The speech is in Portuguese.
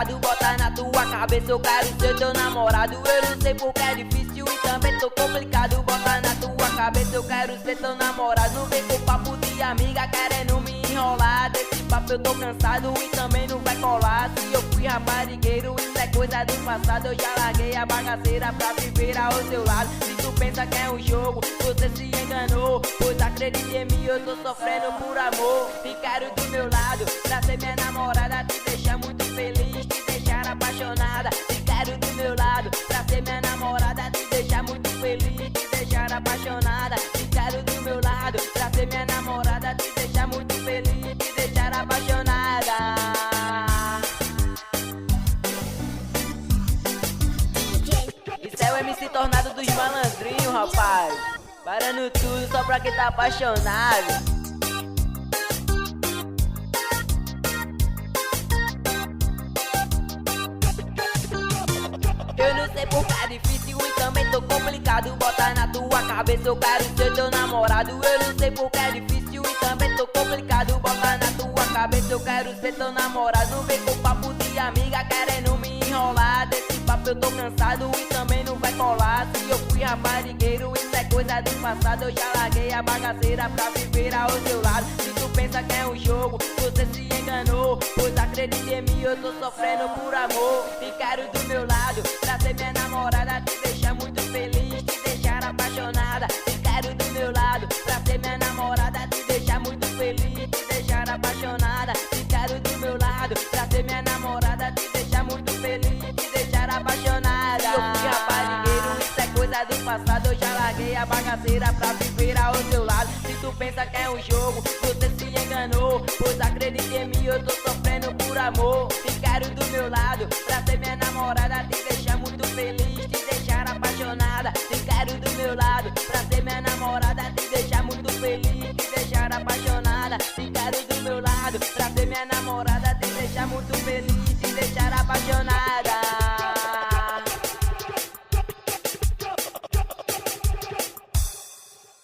complicado, bota na tua cabeça, eu quero ser teu namorado. Eu não sei porque é difícil e também tô complicado, bota na tua cabeça, eu quero ser teu namorado. Não vem com papo de amiga querendo me enrolar, desse papo eu tô cansado e também não vai colar. Se eu fui raparigueiro, isso é coisa do passado, eu já larguei a bagaceira pra viver ao seu lado. Se tu pensa que é um jogo, você se enganou, pois acredite em mim, eu tô sofrendo por amor. Te quero do meu lado, pra ser minha namorada, te deixar muito feliz, te deixar apaixonada. Te quero do meu lado, pra ser minha namorada, te deixar muito feliz, te deixar apaixonada. Te quero do meu lado, pra ser minha namorada, te deixar muito feliz, te deixar apaixonada. Isso é o MC Tornado dos malandrinhos, rapaz. Parando tudo só pra quem tá apaixonado. Eu não sei porque é difícil e também tô complicado, bota na tua cabeça, eu quero ser teu namorado. Eu não sei porque é difícil e também tô complicado, bota na tua cabeça, eu quero ser teu namorado. Não vem com papo de amiga querendo me enrolar, desse papo eu tô cansado e também não vai colar. Se eu fui raparigueiro, isso é coisa do passado, eu já larguei a bagaceira pra viver ao seu lado. Se tu pensa que é um jogo, você se enganou, pois acredite em mim, eu tô sofrendo por amor. Te quero do meu lado, pra ser minha namorada, te deixar muito feliz, te deixar apaixonada. Te quero do meu lado, pra ser minha namorada, te deixar muito feliz, te deixar apaixonada. Te quero do meu lado, pra ser minha namorada, te deixar muito feliz, te deixar apaixonada. Se eu fui raparigueiro, isso é coisa do passado, eu já larguei a bagaceira pra viver ao seu lado. Se tu pensa que é um jogo, você se enganou, pois acredite em mim, eu tô sofrendo por amor. Te quero do meu lado, pra ser minha namorada, te deixar muito feliz, te deixar apaixonada. Te quero do meu lado, pra ser minha namorada, te deixar muito feliz, te deixar apaixonada. Te quero do meu lado, pra ser minha namorada, te deixar muito feliz, te deixar apaixonada.